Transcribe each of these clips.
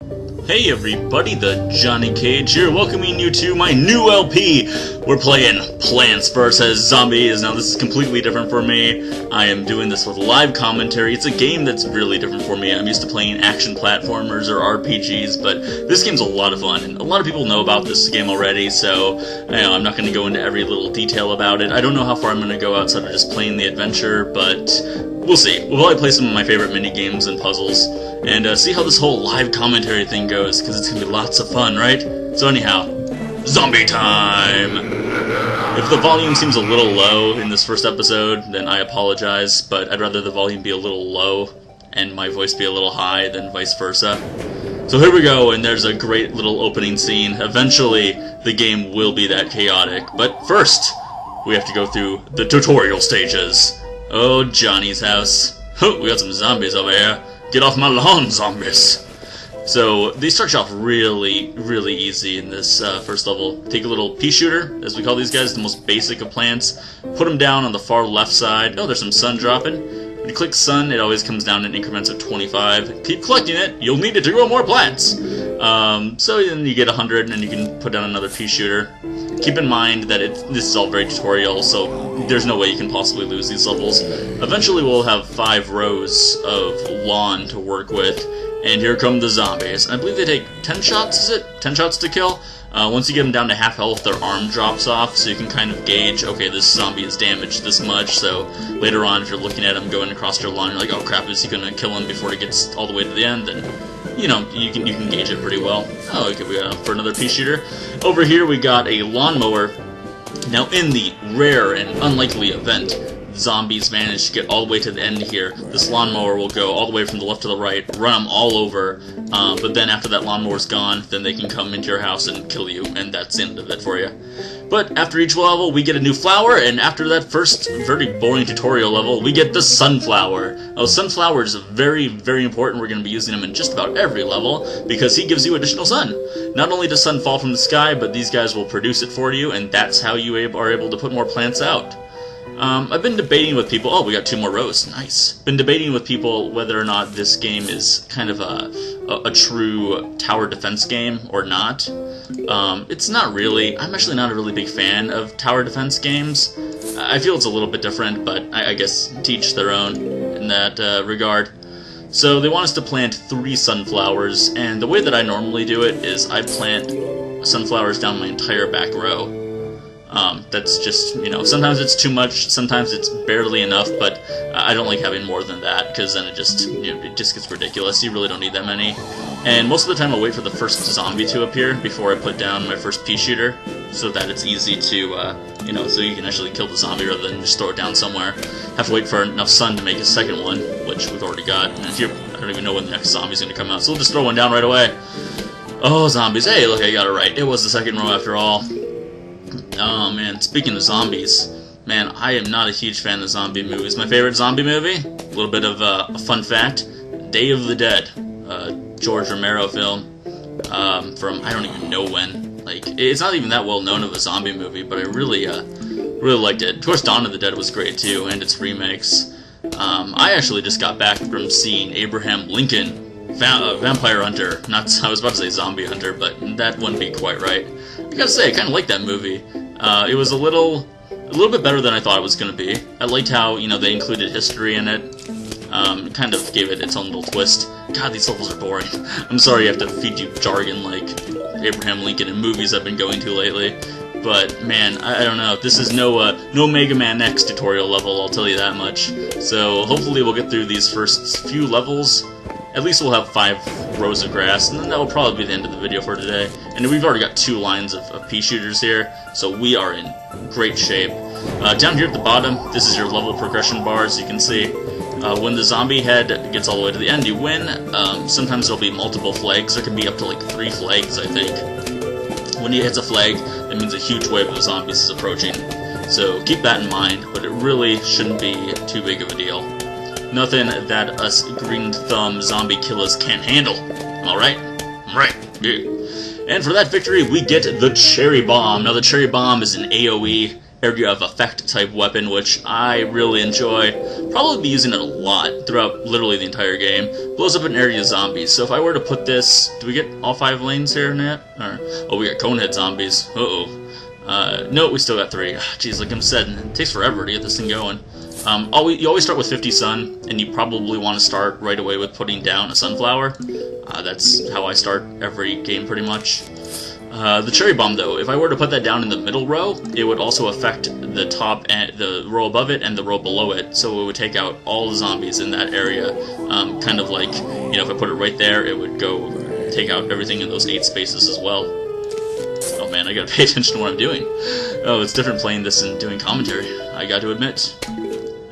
Hey everybody, the Johnny Cage here, welcoming you to my new LP. We're playing Plants vs. Zombies. Now this is completely different for me. I am doing this with live commentary. It's a game that's really different for me. I'm used to playing action platformers or RPGs, but this game's a lot of fun, and a lot of people know about this game already, so I'm not going to go into every little detail about it. I don't know how far I'm going to go outside of just playing the adventure, but we'll see. We'll probably play some of my favorite mini games and puzzles, and see how this whole live commentary thing goes, because it's going to be lots of fun, right? So anyhow, zombie time! If the volume seems a little low in this first episode, then I apologize, but I'd rather the volume be a little low and my voice be a little high than vice versa. So here we go, and there's a great little opening scene. Eventually, the game will be that chaotic, but first, we have to go through the tutorial stages. Oh, Johnny's house. We got some zombies over here. Get off my lawn, zombies! So, they start you off really, really easy in this first level. Take a little pea shooter, as we call these guys, the most basic of plants. Put them down on the far left side. Oh, there's some sun dropping. When you click sun, it always comes down in increments of 25. Keep collecting it, you'll need it to grow more plants! So then you get 100, and you can put down another pea shooter. Keep in mind that this is all very tutorial, so there's no way you can possibly lose these levels. Eventually we'll have 5 rows of lawn to work with, and here come the zombies. I believe they take 10 shots, is it? 10 shots to kill? Once you get them down to half health, their arm drops off, so you can kind of gauge, okay, this zombie is damaged this much, so later on, if you're looking at him going across your lawn, you're like, oh crap, is he gonna kill him before he gets all the way to the end? And you know, you can gauge it pretty well. Oh, okay, we got for another pea shooter. Over here we got a lawnmower. Now in the rare and unlikely event zombies manage to get all the way to the end here, this lawnmower will go all the way from the left to the right, run them all over, but then after that lawnmower's gone, then they can come into your house and kill you, and that's the end of it for you. But after each level, we get a new flower, and after that first very boring tutorial level, we get the sunflower. Now, sunflower is very, very important. We're going to be using him in just about every level, because he gives you additional sun. Not only does sun fall from the sky, but these guys will produce it for you, and that's how you are able to put more plants out. I've been debating with people, oh, we got 2 more rows, nice. Been debating with people whether or not this game is kind of a true tower defense game or not. It's not really. I'm actually not a really big fan of tower defense games. I feel it's a little bit different, but I guess to each their own in that regard. So they want us to plant 3 sunflowers, and the way that I normally do it is I plant sunflowers down my entire back row. That's just, you know, sometimes it's too much, sometimes it's barely enough, but I don't like having more than that, because then it just, you know, it just gets ridiculous. You really don't need that many. And most of the time I'll wait for the first zombie to appear before I put down my first pea shooter, so that it's easy to, you know, so you can actually kill the zombie rather than just throw it down somewhere. Have to wait for enough sun to make a second one, which we've already got. And here, I don't even know when the next zombie's going to come out, so we'll just throw one down right away. Oh, zombies. Hey, look, I got it right. It was the second row after all. Oh man, speaking of zombies, man, I am not a huge fan of zombie movies. My favorite zombie movie, a little bit of a fun fact, Day of the Dead, George Romero film, from I don't even know when. Like, it's not even that well known of a zombie movie, but I really liked it. Of course, Dawn of the Dead was great too, and its remakes. I actually just got back from seeing Abraham Lincoln, Vampire Hunter. I was about to say Zombie Hunter, but that wouldn't be quite right. I gotta say, I kind of liked that movie. It was a little bit better than I thought it was going to be. I liked how, you know, they included history in it. Kind of gave it its own little twist. God, these levels are boring. I'm sorry I have to feed you jargon like Abraham Lincoln in movies I've been going to lately. But, man, I don't know. This is no Mega Man X tutorial level, I'll tell you that much. So, hopefully we'll get through these first few levels. At least we'll have 5 rows of grass, and then that will probably be the end of the video for today. And we've already got 2 lines of pea shooters here, so we are in great shape. Down here at the bottom, this is your level progression bar, as you can see. When the zombie head gets all the way to the end, you win. Sometimes there'll be multiple flags. There can be up to like 3 flags, I think. When he hits a flag, that means a huge wave of zombies is approaching. So keep that in mind, but it really shouldn't be too big of a deal. Nothing that us green thumb zombie killers can't handle. Alright? Right. Yeah. And for that victory, we get the Cherry Bomb. Now, the Cherry Bomb is an AoE area of effect type weapon, which I really enjoy. Probably be using it a lot throughout literally the entire game. Blows up an area of zombies. So if I were to put this, do we get all 5 lanes here, Nat? Or, oh, we got Conehead zombies. No, we still got 3. Jeez, like I said, it takes forever to get this thing going. You always start with 50 sun, and you probably want to start right away with putting down a sunflower. That's how I start every game pretty much. The cherry bomb, though, if I were to put that down in the middle row, it would also affect the top and the row above it and the row below it, so it would take out all the zombies in that area. Kind of like, you know, if I put it right there, it would go take out everything in those 8 spaces as well. Oh man, I gotta pay attention to what I'm doing. Oh, it's different playing this and doing commentary, I got to admit.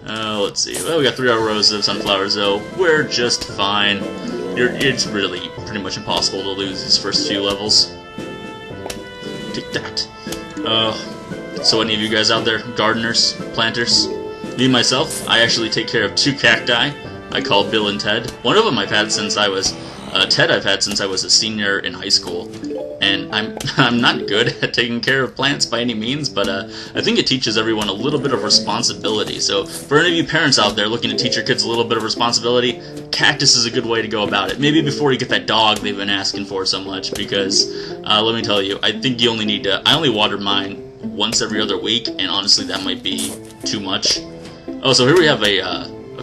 Let's see. Well, we got 3 rows of sunflowers, though. We're just fine. It's really pretty much impossible to lose these first few levels. Take that. So any of you guys out there, gardeners, planters? Me, myself, I actually take care of 2 cacti. I call Bill and Ted. One of them I've had since I was... Ted I've had since I was a senior in high school. And I'm not good at taking care of plants by any means, but I think it teaches everyone a little bit of responsibility. So for any of you parents out there looking to teach your kids a little bit of responsibility, cactus is a good way to go about it. Maybe before you get that dog they've been asking for so much, because let me tell you, I think you only need to... I only water mine once every other week, and honestly that might be too much. Oh, so here we have a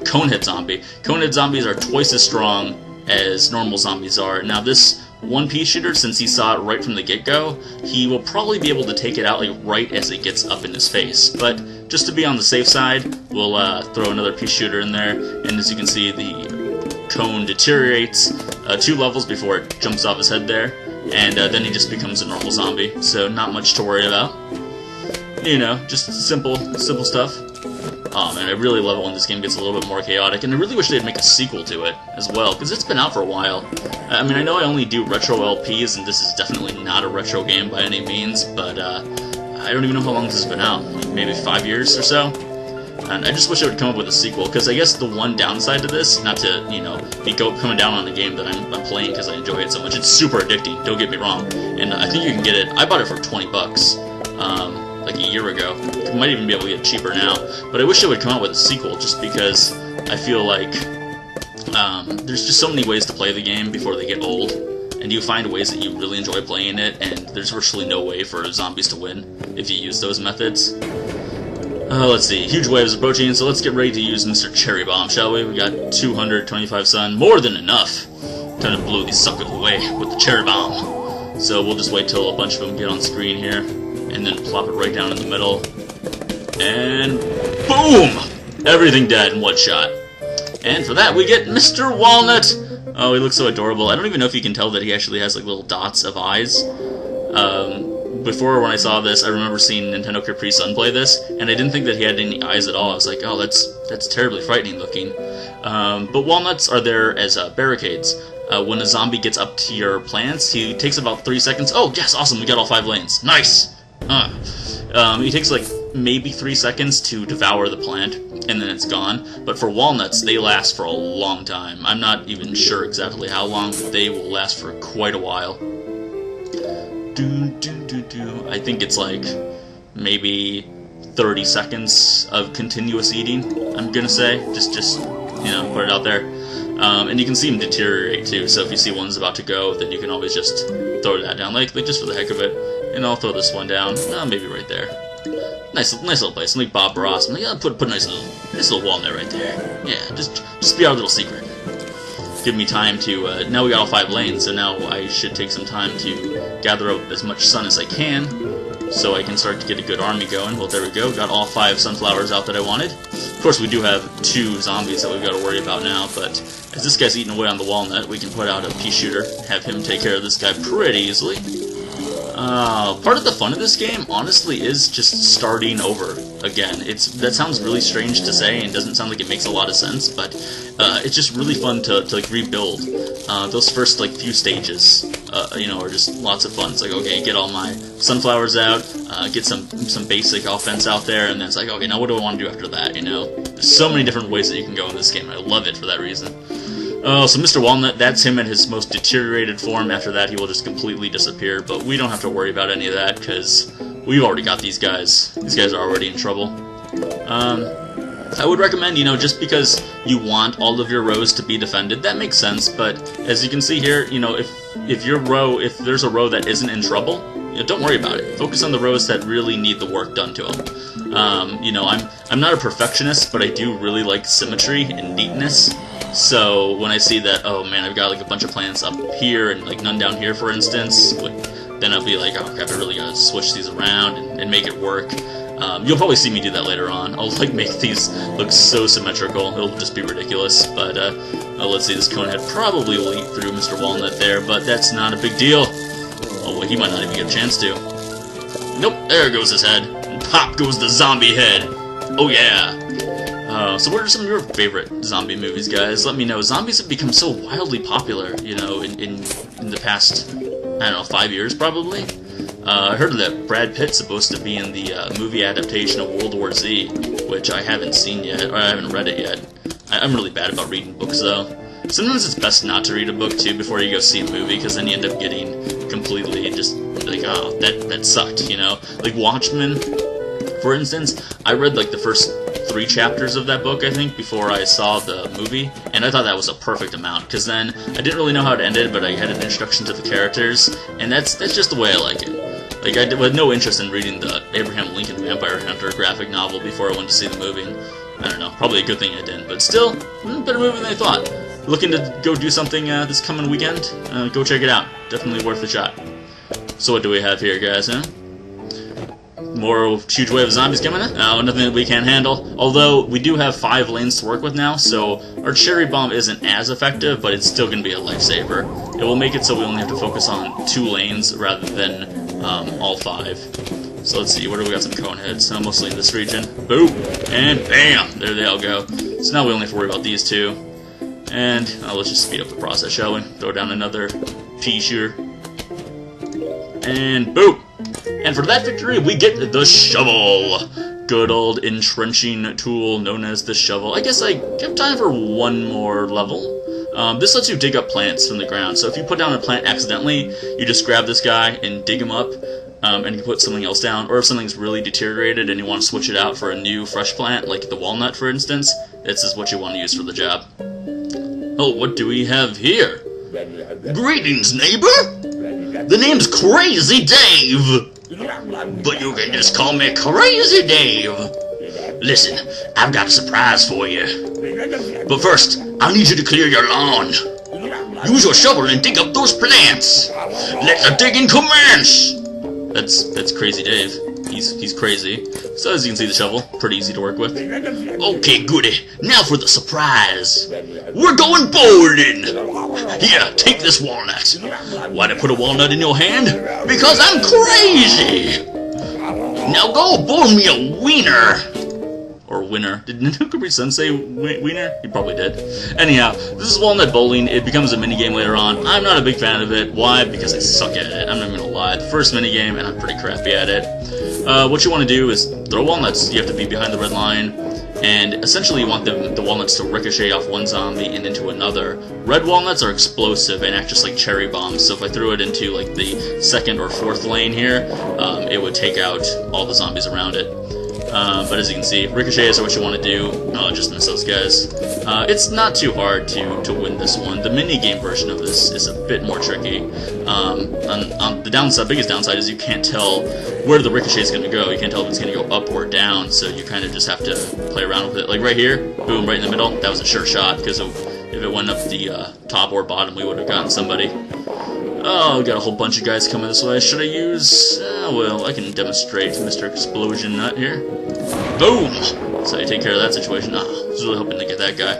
conehead zombie. Conehead zombies are twice as strong as normal zombies are. Now this one pea shooter, since he saw it right from the get-go, he will probably be able to take it out like right as it gets up in his face. But just to be on the safe side, we'll throw another pea shooter in there, and as you can see, the cone deteriorates 2 levels before it jumps off his head there, and then he just becomes a normal zombie, so not much to worry about. You know, just simple stuff. Oh man, I really love it when this game gets a little bit more chaotic, and I really wish they'd make a sequel to it as well, because it's been out for a while. I mean, I know I only do retro LPs, and this is definitely not a retro game by any means, but I don't even know how long this has been out, like maybe 5 years or so. And I just wish I would come up with a sequel, because I guess the one downside to this, not to, you know, be coming down on a game that I'm playing because I enjoy it so much, it's super addicting, don't get me wrong, and I think you can get it, I bought it for 20 bucks. Like a year ago. You might even be able to get it cheaper now. But I wish they would come out with a sequel, just because I feel like there's just so many ways to play the game before they get old, and you find ways that you really enjoy playing it, and there's virtually no way for zombies to win if you use those methods. Let's see, huge waves approaching, so let's get ready to use Mr. Cherry Bomb, shall we? We got 225 sun, more than enough. Time to blow these suckers away with the Cherry Bomb. So we'll just wait till a bunch of them get on screen here, and then plop it right down in the middle, and boom! Everything dead in one shot. And for that we get Mr. Walnut! Oh, he looks so adorable. I don't even know if you can tell that he actually has like little dots of eyes. Before, when I saw this, I remember seeing Nintendo Capri Sun play this, and I didn't think that he had any eyes at all. I was like, oh, that's terribly frightening looking. But walnuts are there as barricades. When a zombie gets up to your plants, he takes about 3 seconds. Oh, yes, awesome, we got all 5 lanes. Nice! He takes like maybe 3 seconds to devour the plant, and then it's gone. But for walnuts, they last for a long time. I'm not even sure exactly how long, but they will last for quite a while. I think it's like maybe 30 seconds of continuous eating, I'm gonna say. Just you know, put it out there. And you can see them deteriorate too, so if you see one's about to go, then you can always just throw that down, like just for the heck of it. And I'll throw this one down, maybe right there. Nice little place, like Bob Ross. I'm like, yeah, put a nice little walnut right there. Yeah, just be our little secret. Give me time to, now we got all 5 lanes, so now I should take some time to gather up as much sun as I can, so I can start to get a good army going. Well, there we go, got all 5 sunflowers out that I wanted. Of course, we do have 2 zombies that we've got to worry about now, but as this guy's eating away on the walnut, we can put out a pea shooter, have him take care of this guy pretty easily. Part of the fun of this game, honestly, is just starting over again. That sounds really strange to say, and doesn't sound like it makes a lot of sense, but it's just really fun to like rebuild. Those first like few stages, you know, are just lots of fun. It's like, okay, get all my sunflowers out, get some basic offense out there, and then it's like, okay, now what do I want to do after that? You know, there's so many different ways that you can go in this game. I love it for that reason. Oh, so Mr. Walnut, that's him in his most deteriorated form. After that, he will just completely disappear, but we don't have to worry about any of that, because we've already got these guys. These guys are already in trouble. I would recommend, you know, just because you want all of your rows to be defended, that makes sense, but as you can see here, you know, if there's a row that isn't in trouble, you know, don't worry about it. Focus on the rows that really need the work done to them. You know, I'm not a perfectionist, but I do really like symmetry and neatness. So when I see that, oh man, I've got like a bunch of plants up here and like none down here, for instance, then I'll be like, oh crap, I really gotta switch these around and make it work. You'll probably see me do that later on. I'll like make these look so symmetrical, it'll just be ridiculous. But let's see, this Conehead probably will eat through Mr. Walnut there, but that's not a big deal. Oh wait, he might not even get a chance to. Nope, there goes his head. And pop goes the zombie head. Oh yeah. So what are some of your favorite zombie movies, guys? Let me know. Zombies have become so wildly popular, you know, in the past, I don't know, 5 years probably. I heard that Brad Pitt's supposed to be in the movie adaptation of World War Z, which I haven't seen yet, or I haven't read it yet. I'm really bad about reading books, though. Sometimes it's best not to read a book, too, before you go see a movie, because then you end up getting completely just like, oh, that sucked, you know? Like Watchmen, for instance, I read like the first 3 chapters of that book, I think, before I saw the movie, and I thought that was a perfect amount, because then I didn't really know how it ended, but I had an introduction to the characters, and that's just the way I like it. Like, I had no interest in reading the Abraham Lincoln Vampire Hunter graphic novel before I went to see the movie, and I don't know, probably a good thing I didn't, but still, better movie than I thought. Looking to go do something this coming weekend? Go check it out. Definitely worth a shot. So what do we have here, guys, huh? More huge wave of zombies coming in? No, nothing that we can't handle. Although, we do have 5 lanes to work with now, so our cherry bomb isn't as effective, but it's still going to be a lifesaver. It will make it so we only have to focus on 2 lanes rather than all 5. So let's see, where do we got some Coneheads? Mostly in this region. Boom! And bam! There they all go. So now we only have to worry about these 2. And let's just speed up the process, shall we? Throw down another pea shooter. And boom! And for that victory, we get the shovel! Good old entrenching tool known as the shovel. I guess I have time for 1 more level. This lets you dig up plants from the ground, so if you put down a plant accidentally, you just grab this guy and dig him up, and you can put something else down, or if something's really deteriorated and you want to switch it out for a new fresh plant, like the walnut for instance, this is what you want to use for the job. Oh, what do we have here? Greetings, neighbor! The name's Crazy Dave! But you can just call me Crazy Dave! Listen, I've got a surprise for you. But first, I need you to clear your lawn. Use your shovel and dig up those plants. Let the digging commence! That's Crazy Dave. He's crazy. So as you can see, the shovel, pretty easy to work with. Okay, goody. Now for the surprise. We're going bowling! Here, take this walnut. Why'd I put a walnut in your hand? Because I'm crazy! Now go bowl me a wiener! Or winner. Did Nanookuri-san say wiener? He probably did. Anyhow, this is Walnut Bowling. It becomes a minigame later on. I'm not a big fan of it. Why? Because I suck at it. I'm not even gonna lie. The first minigame, and I'm pretty crappy at it. What you want to do is throw walnuts. You have to be behind the red line. And essentially you want the walnuts to ricochet off one zombie and into another. Red walnuts are explosive and act just like cherry bombs, so if I threw it into like the 2nd or 4th lane here, it would take out all the zombies around it. But as you can see, ricochets are what you want to do. Oh, just miss those guys. It's not too hard to win this one. The mini-game version of this is a bit more tricky. On the downside, biggest downside is you can't tell where the ricochet is going to go. You can't tell if it's going to go up or down, so you kind of just have to play around with it. Like right here, boom, right in the middle, that was a sure shot, because if it went up the top or bottom, we would have gotten somebody. Oh, we got a whole bunch of guys coming this way. Should I use... well, I can demonstrate Mr. Explosion Nut here. Boom! So I take care of that situation. I was really hoping to get that guy.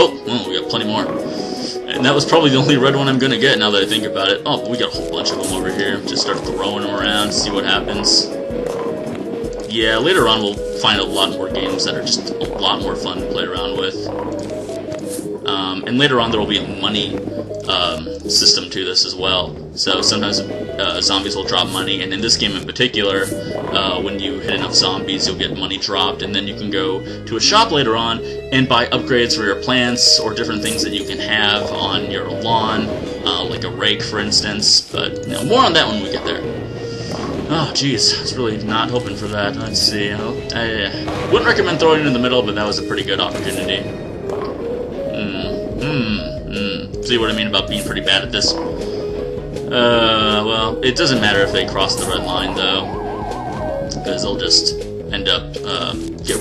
Oh, well, we got plenty more. And that was probably the only red one I'm gonna get now that I think about it. Oh, we got a whole bunch of them over here. Just start throwing them around, see what happens. Yeah, later on we'll find a lot more games that are just a lot more fun to play around with. And later on there will be a money system to this as well. So sometimes zombies will drop money, and in this game in particular, when you hit enough zombies, you'll get money dropped, and then you can go to a shop later on and buy upgrades for your plants or different things that you can have on your lawn, like a rake, for instance. But more on that when we get there. Oh, jeez, I was really not hoping for that. Let's see. I wouldn't recommend throwing it in the middle, but that was a pretty good opportunity. See what I mean about being pretty bad at this? Well, it doesn't matter if they cross the red line, though, because they'll just end up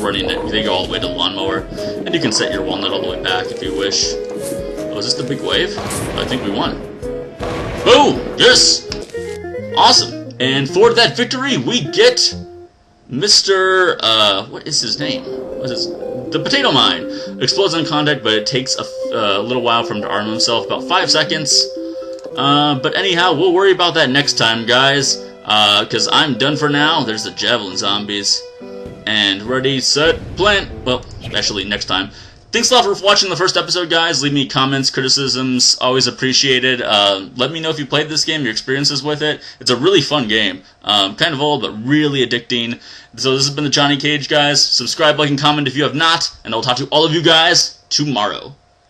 running it. They go all the way to the lawnmower, and you can set your walnut all the way back if you wish. Oh, is this the big wave? I think we won. Boom! Yes! Awesome! And for that victory, we get Mr. What is his name? What is the Potato Mine. Explodes on contact, but it takes a little while for him to arm himself, about 5 seconds. But anyhow, we'll worry about that next time, guys, because I'm done for now. There's the Javelin Zombies. And ready, set, plant. Well, actually, next time. Thanks a lot for watching the first episode, guys. Leave me comments, criticisms, always appreciated. Let me know if you played this game, your experiences with it. It's a really fun game. Kind of old, but really addicting. So this has been the Johnny Cage, guys. Subscribe, like, and comment if you have not, and I'll talk to all of you guys tomorrow.